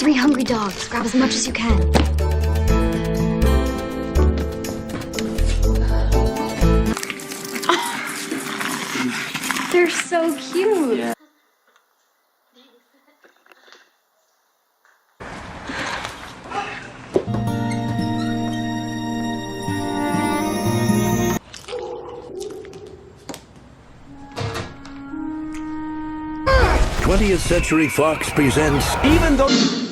3 hungry dogs. Grab as much as you can. They're so cute. Yeah. Twentieth Century Fox presents Even Though...